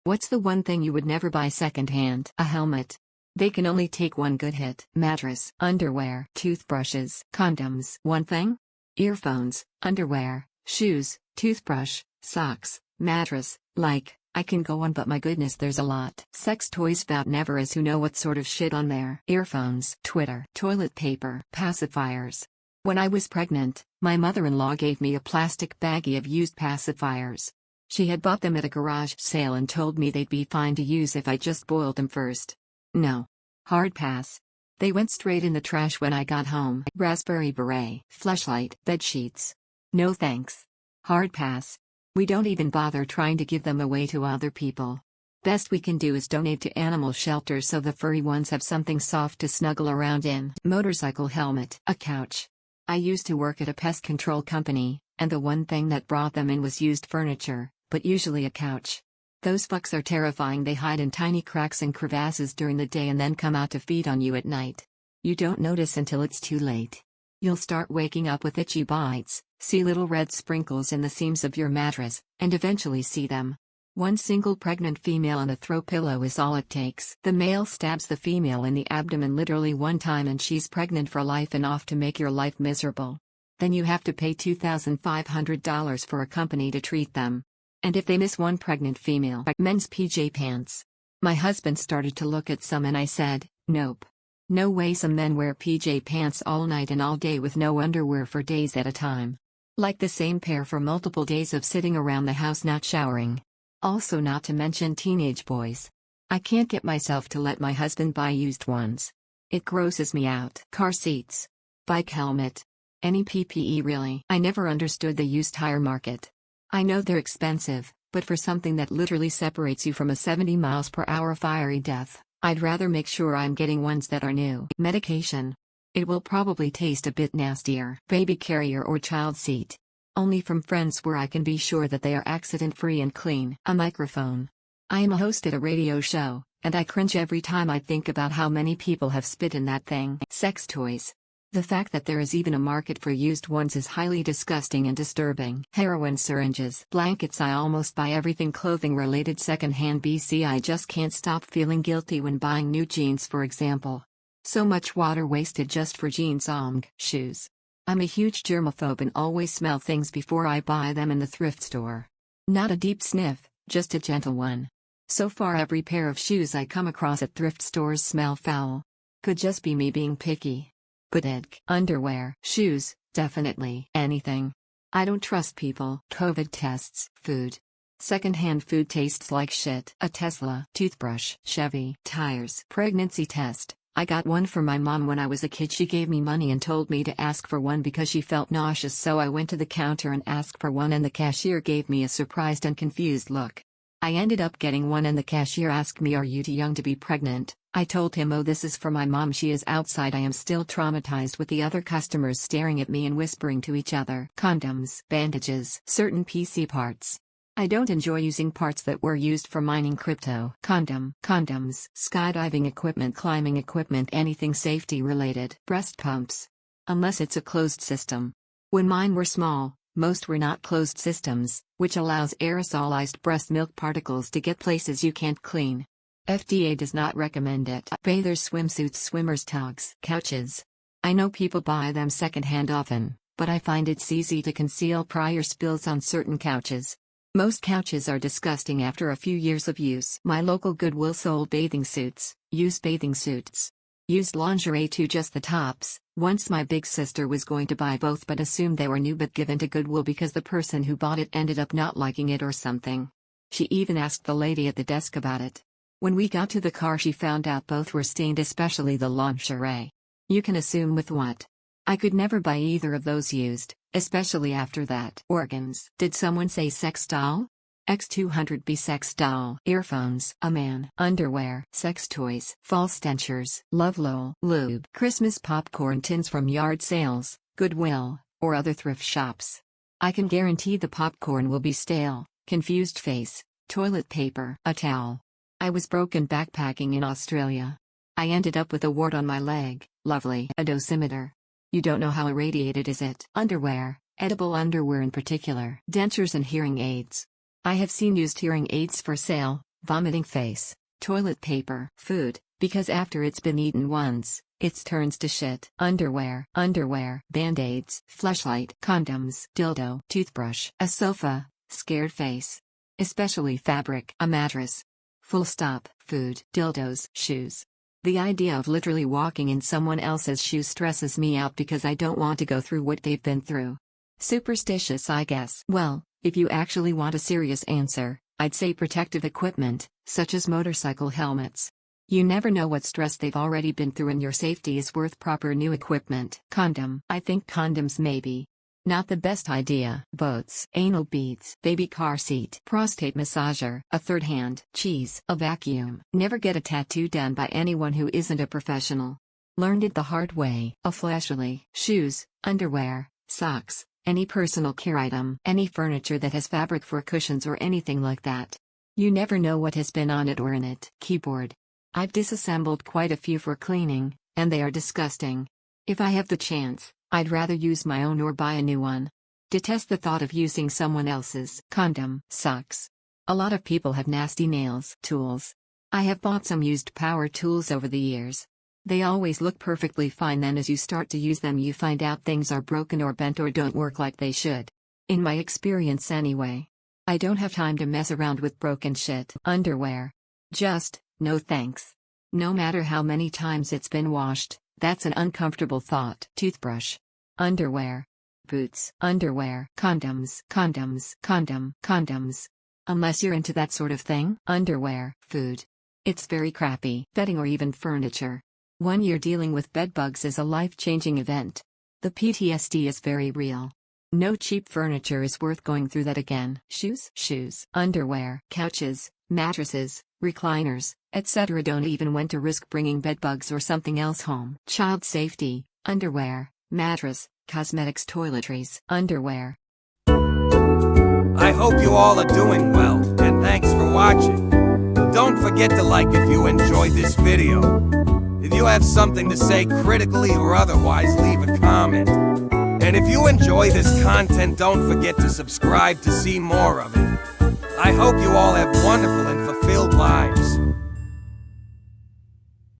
What's the one thing you would never buy secondhand? A helmet. They can only take one good hit. Mattress, underwear, toothbrushes, condoms. One thing? Earphones, underwear, shoes, toothbrush, socks, mattress. Like, I can go on, but my goodness, there's a lot. Sex toys, about never as who know what sort of shit on there. Earphones, Twitter, toilet paper, pacifiers. When I was pregnant, my mother-in-law gave me a plastic baggie of used pacifiers. She had bought them at a garage sale and told me they'd be fine to use if I just boiled them first. No. Hard pass. They went straight in the trash when I got home. Raspberry beret, fleshlight, bed sheets. No thanks. Hard pass. We don't even bother trying to give them away to other people. Best we can do is donate to animal shelters so the furry ones have something soft to snuggle around in. Motorcycle helmet, a couch. I used to work at a pest control company, and the one thing that brought them in was used furniture, but usually a couch. Those fucks are terrifying. They hide in tiny cracks and crevasses during the day and then come out to feed on you at night. You don't notice until it's too late. You'll start waking up with itchy bites, see little red sprinkles in the seams of your mattress, and eventually see them. One single pregnant female on a throw pillow is all it takes. The male stabs the female in the abdomen literally one time and she's pregnant for life and off to make your life miserable. Then you have to pay $2,500 for a company to treat them. And if they miss one pregnant female. Men's PJ pants. My husband started to look at some and I said, nope. No way. Some men wear PJ pants all night and all day with no underwear for days at a time. Like the same pair for multiple days of sitting around the house not showering. Also, not to mention teenage boys. I can't get myself to let my husband buy used ones. It grosses me out. Car seats. Bike helmet. Any PPE really. I never understood the used tire market. I know they're expensive, but for something that literally separates you from a 70 miles per hour fiery death, I'd rather make sure I'm getting ones that are new. Medication. It will probably taste a bit nastier. Baby carrier or child seat. Only from friends where I can be sure that they are accident-free and clean. A microphone. I am a host at a radio show, and I cringe every time I think about how many people have spit in that thing. Sex toys. The fact that there is even a market for used ones is highly disgusting and disturbing. Heroin syringes. Blankets. I almost buy everything clothing related secondhand. BC. I just can't stop feeling guilty when buying new jeans, for example. So much water wasted just for jeans. Shoes. I'm a huge germaphobe and always smell things before I buy them in the thrift store. Not a deep sniff, just a gentle one. So far every pair of shoes I come across at thrift stores smell foul. Could just be me being picky. But underwear, shoes, definitely anything. I don't trust people. COVID tests, food. Secondhand food tastes like shit. A Tesla, toothbrush, Chevy, tires. Pregnancy test. I got one for my mom when I was a kid. She gave me money and told me to ask for one because she felt nauseous, so I went to the counter and asked for one and the cashier gave me a surprised and confused look. I ended up getting one and the cashier asked me, "Are you too young to be pregnant?" I told him, "Oh, this is for my mom, she is outside." I am still traumatized with the other customers staring at me and whispering to each other. Condoms, bandages, certain PC parts. I don't enjoy using parts that were used for mining crypto. Condoms, skydiving equipment, climbing equipment, anything safety related. Breast pumps. Unless it's a closed system. When mine were small, most were not closed systems, which allows aerosolized breast milk particles to get places you can't clean. FDA does not recommend it. Bathers, swimsuits, swimmers, togs, couches. I know people buy them secondhand often, but I find it's easy to conceal prior spills on certain couches. Most couches are disgusting after a few years of use. My local Goodwill sold bathing suits, used bathing suits. Used lingerie too, just the tops. Once my big sister was going to buy both but assumed they were new, but given to Goodwill because the person who bought it ended up not liking it or something. She even asked the lady at the desk about it. When we got to the car she found out both were stained, especially the lingerie. You can assume with what. I could never buy either of those used, especially after that. Organs. Did someone say sex doll? X200B sex doll. Earphones. A man. Underwear. Sex toys. False dentures. Love Lol. Lube. Christmas popcorn tins from yard sales, Goodwill, or other thrift shops. I can guarantee the popcorn will be stale. Confused face. Toilet paper. A towel. I was broken backpacking in Australia. I ended up with a wart on my leg. Lovely. A dosimeter. You don't know how irradiated is it. Underwear, edible underwear in particular. Dentures and hearing aids. I have seen used hearing aids for sale, vomiting face, toilet paper, food, because after it's been eaten once, it turns to shit. Underwear, band-aids, fleshlight, condoms, dildo, toothbrush, a sofa, scared face. Especially fabric, a mattress. Full stop, food, dildos, shoes. The idea of literally walking in someone else's shoes stresses me out because I don't want to go through what they've been through. Superstitious, I guess. Well, if you actually want a serious answer, I'd say protective equipment, such as motorcycle helmets. You never know what stress they've already been through, and your safety is worth proper new equipment. Condom. I think condoms maybe not the best idea. Boats, anal beads, baby car seat, prostate massager, a third hand, cheese, a vacuum. Never get a tattoo done by anyone who isn't a professional. Learned it the hard way. A flashlight, shoes, underwear, socks, any personal care item, any furniture that has fabric for cushions or anything like that. You never know what has been on it or in it. Keyboard. I've disassembled quite a few for cleaning, and they are disgusting. If I have the chance, I'd rather use my own or buy a new one. Detest the thought of using someone else's. Condom. Sucks. A lot of people have nasty nails. Tools. I have bought some used power tools over the years. They always look perfectly fine, then as you start to use them you find out things are broken or bent or don't work like they should. In my experience anyway. I don't have time to mess around with broken shit. Underwear. Just, no thanks. No matter how many times it's been washed, that's an uncomfortable thought. Toothbrush. Underwear. Boots. Underwear. Condoms. Condoms. Unless you're into that sort of thing. Underwear. Food. It's very crappy. Bedding or even furniture. 1 year dealing with bedbugs is a life-changing event. The PTSD is very real. No cheap furniture is worth going through that again. Shoes. Underwear. Couches, mattresses, recliners, etc. Don't even want to risk bringing bedbugs or something else home. Child safety, underwear, mattress, cosmetics, toiletries. Underwear. I hope you all are doing well, and thanks for watching. Don't forget to like if you enjoyed this video. If you have something to say critically or otherwise, leave a comment. And if you enjoy this content, don't forget to subscribe to see more of it. I hope you all have wonderful and fulfilled lives.